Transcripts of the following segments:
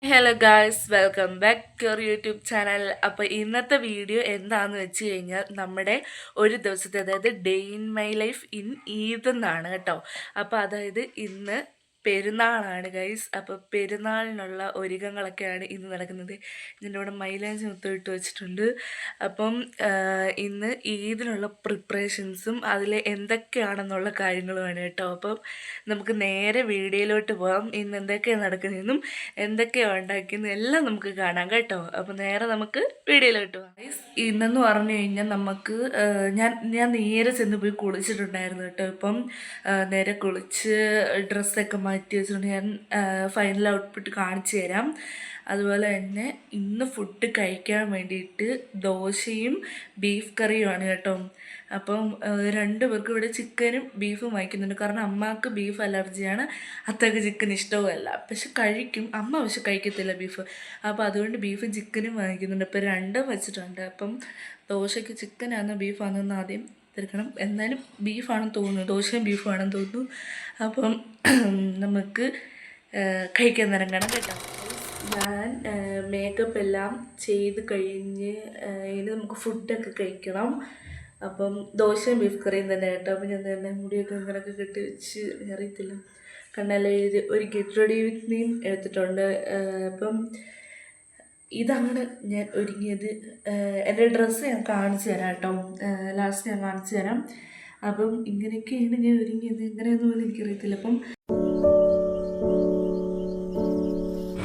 Hello guys, welcome back to your YouTube channel. അപ്പോൾ ഇന്നത്തെ video എന്താണെന്ന് വെച്ച് കഴിഞ്ഞാൽ നമ്മുടെ ഒരു ദിവസത്തെ, അതായത് day in my life in Eid എന്നാണ് കേട്ടോ. അപ്പോൾ അതായത് ഇന്ന് പെരുന്നാളാണ് ഗൈസ്. അപ്പോൾ പെരുന്നാളിനുള്ള ഒരുക്കങ്ങളൊക്കെയാണ് ഇന്ന് നടക്കുന്നത്. ഇതിൻ്റെ കൂടെ മൈലാഞ്ചി മൊത്തം ഇട്ട് വെച്ചിട്ടുണ്ട്. അപ്പം ഇന്ന് ഈദിനുള്ള പ്രിപ്പറേഷൻസും അതിൽ എന്തൊക്കെയാണെന്നുള്ള കാര്യങ്ങളുമാണ് കേട്ടോ. അപ്പം നമുക്ക് നേരെ വീഡിയോയിലോട്ട് പോകാം. ഇന്ന് എന്തൊക്കെയാണ് നടക്കുന്നതെന്നും എന്തൊക്കെയാണ് ഉണ്ടാക്കിയെന്നും എല്ലാം നമുക്ക് കാണാം കേട്ടോ. അപ്പം നേരെ നമുക്ക് വീഡിയോയിലോട്ട് പോകാം. ഇന്നെന്ന് പറഞ്ഞു കഴിഞ്ഞാൽ നമുക്ക് ഞാൻ നേരെ ചെന്ന് പോയി കുളിച്ചിട്ടുണ്ടായിരുന്നു കേട്ടോ. ഇപ്പം നേരെ കുളിച്ച് ഡ്രസ്സൊക്കെ മാറ്റി വെച്ചിട്ടുണ്ട്. ഞാൻ ഫൈനൽ ഔട്ട്ഫിറ്റ് കാണിച്ചു തരാം. അതുപോലെ തന്നെ ഇന്ന് ഫുഡ് കഴിക്കാൻ വേണ്ടിയിട്ട് ദോശയും ബീഫ് കറിയുമാണ് കേട്ടോ. അപ്പം രണ്ടു പേർക്കും ഇവിടെ ചിക്കനും ബീഫും വാങ്ങിക്കുന്നുണ്ട്. കാരണം അമ്മക്ക് ബീഫ് അലർജിയാണ്, അത്രയ്ക്ക് ചിക്കൻ ഇഷ്ടവുമല്ല. പക്ഷെ കഴിക്കും അമ്മ, പക്ഷെ കഴിക്കത്തില്ല ബീഫ്. അപ്പോൾ അതുകൊണ്ട് ബീഫും ചിക്കനും വാങ്ങിക്കുന്നുണ്ട്. ഇപ്പം രണ്ടും വെച്ചിട്ടുണ്ട്. അപ്പം ദോശയ്ക്ക് ചിക്കനാണോ ബീഫാണെന്ന് ആദ്യം തിരക്കണം. എന്നാലും ബീഫാണെന്ന് തോന്നുന്നു, ദോശയും ബീഫാണെന്ന് തോന്നുന്നു. അപ്പം നമുക്ക് കഴിക്കാൻ തുടങ്ങണം കേട്ടോ. ഞാൻ മേക്കപ്പ് എല്ലാം ചെയ്ത് കഴിഞ്ഞ് ഇനി നമുക്ക് ഫുഡൊക്കെ കഴിക്കണം. അപ്പം ദോശയും ബീഫ് കറിയും തന്നെ കേട്ടോ. അപ്പം ഞാൻ തന്നെ മുടിയൊക്കെ ഇങ്ങനെയൊക്കെ കെട്ടി വെച്ച് അറിയത്തില്ല, കണ്ണല്ലേ ഒരു ഗെറ്റ് റെഡി വിത്ത് മീ എടുത്തിട്ടുണ്ട്. അപ്പം ഇതാണ് ഞാൻ ഒരുങ്ങിയത്. എൻ്റെ ഡ്രസ്സ് ഞാൻ കാണിച്ചു തരാം കേട്ടോ, ലാസ്റ്റ് ഞാൻ കാണിച്ചു തരാം. അപ്പം ഇങ്ങനെയൊക്കെയാണ് ഞാൻ ഒരുങ്ങിയത്. എങ്ങനെയൊന്നും പോലും എനിക്കറിയത്തില്ല. അപ്പം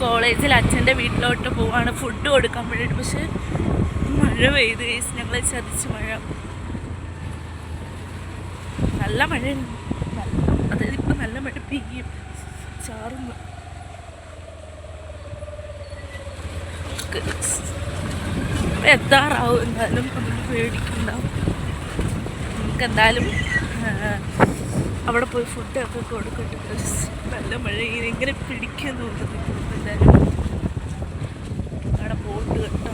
കോളേജിൽ അച്ഛൻ്റെ വീട്ടിലോട്ട് പോവാണ് ഫുഡ് കൊടുക്കാൻ വേണ്ടിയിട്ട്. പക്ഷെ മഴ പെയ്ത് കേസ് ഞങ്ങളെ ചതിച്ച് മഴ, നല്ല മഴയാണ്. അതായത് ഇപ്പം നല്ല മഴ പെയ്യും, ചാറുന്നു. എത്താറാവും, എന്നാലും നമ്മൾ പേടിക്കുന്നുണ്ടാവും. നമുക്ക് എന്തായാലും അവിടെ പോയി ഫുഡൊക്കെ കൊടുക്കട്ടെ. നല്ല മഴ ഇങ്ങനെ പിടിക്കാൻ തോന്നുന്നു. എന്തായാലും അവിടെ പോയിട്ട് കേട്ടോ.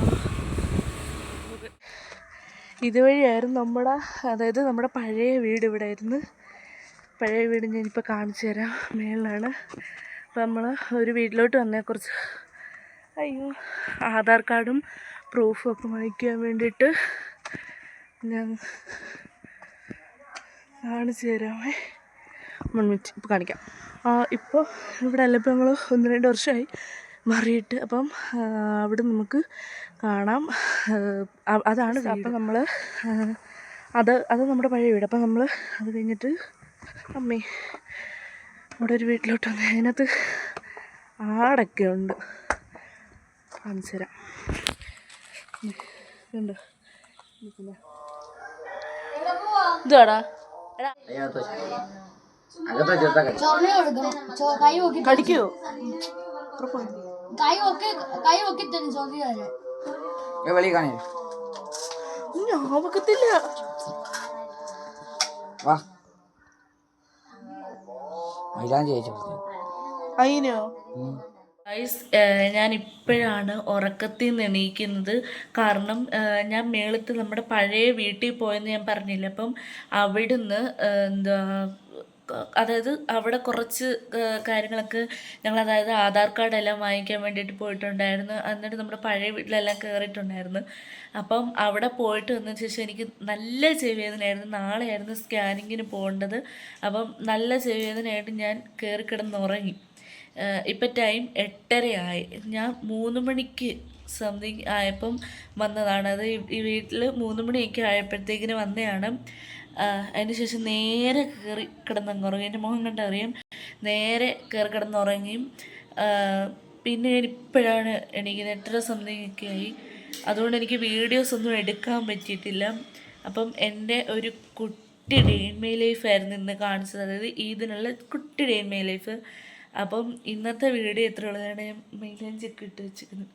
ഇതുവഴിയായിരുന്നു നമ്മുടെ, അതായത് നമ്മുടെ പഴയ വീട് ഇവിടെ ആയിരുന്നു. പഴയ വീട് ഞാനിപ്പോൾ കാണിച്ചു തരാം. മേളിലാണ്. അപ്പോൾ നമ്മൾ ഒരു വീട്ടിലോട്ട് വന്നേ കുറച്ച് ആധാർ കാർഡും പ്രൂഫും ഒക്കെ വാങ്ങിക്കാൻ വേണ്ടിയിട്ട് ഞാൻ കാണിച്ചു തരാമേ. മിനിറ്റ് ഇപ്പോൾ കാണിക്കാം. ഇപ്പോൾ ഇവിടെ അല്ല, ഇപ്പോൾ നമ്മൾ 1-2 വർഷമായി മാറിയിട്ട്. അപ്പം അവിടെ നമുക്ക് കാണാം. അതാണ്. അപ്പം നമ്മൾ അത് നമ്മുടെ പഴയ വീട്. അപ്പം നമ്മൾ അത് കഴിഞ്ഞിട്ട് അമ്മേ അവിടെ ഒരു വീട്ടിലോട്ട് വന്ന് അതിനകത്ത് ആടൊക്കെ ഉണ്ട്, കാണിച്ചു തരാം. ഉണ്ട് ഇതാടാ കടിക്കോ? ഞാവക്കത്തില്ല. അയിനോ ഞാൻ ഇപ്പോഴാണ് ഉറക്കത്തിൽ നിന്ന് എണീക്കുന്നത്. കാരണം ഞാൻ മേളത്ത് നമ്മുടെ പഴയ വീട്ടിൽ പോയെന്ന് ഞാൻ പറഞ്ഞില്ല. അപ്പം അവിടുന്ന് അതായത് അവിടെ കുറച്ച് കാര്യങ്ങളൊക്കെ ഞങ്ങൾ, അതായത് ആധാർ കാർഡെല്ലാം വാങ്ങിക്കാൻ വേണ്ടിയിട്ട് പോയിട്ടുണ്ടായിരുന്നു. എന്നിട്ട് നമ്മുടെ പഴയ വീട്ടിലെല്ലാം കയറിയിട്ടുണ്ടായിരുന്നു. അപ്പം അവിടെ പോയിട്ട് വന്നതിന് ശേഷം എനിക്ക് നല്ല ചെവിവേദനയായിരുന്നു. നാളെയായിരുന്നു സ്കാനിങ്ങിന് പോകേണ്ടത്. അപ്പം നല്ല ചെവിവേദനയായിട്ട് ഞാൻ കയറി കിടന്നുറങ്ങി. ഇപ്പം ടൈം 8:30 ഞാൻ 3 മണിക്ക് സംതിങ് ആയപ്പം വന്നതാണ്. അത് ഈ വീട്ടിൽ 3 മണിയൊക്കെ ആയപ്പോഴത്തേക്കിന് വന്നതാണ്. അതിന് ശേഷം നേരെ കയറി കിടന്നുറങ്ങി. എൻ്റെ മുഖം കണ്ടറിയാം, നേരെ കയറി കിടന്നുറങ്ങിയും പിന്നെ ഞാൻ ഇപ്പോഴാണ് എണീക്കുന്നത്. 8:30 സംതിങ് ഒക്കെ ആയി. അതുകൊണ്ട് എനിക്ക് വീഡിയോസ് ഒന്നും എടുക്കാൻ പറ്റിയിട്ടില്ല. അപ്പം എൻ്റെ ഒരു കുട്ടി ഡേ ഇൻ മൈ ലൈഫായിരുന്നു ഇന്ന് കാണിച്ചത്. അതായത് ഇതിനുള്ള കുട്ടി ഡേ ഇൻ മൈ ലൈഫ്. അപ്പം ഇന്നത്തെ വീഡിയോ ഇത്രയേ ഉള്ളൂ. ഞാൻ മൈലാഞ്ചൊക്കെ ഇട്ട് വെച്ചിരിക്കുന്നു.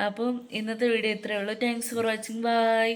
അപ്പം ഇന്നത്തെ വീഡിയോ ഇത്രയേ ഉള്ളൂ. Thanks for watching. ബൈ.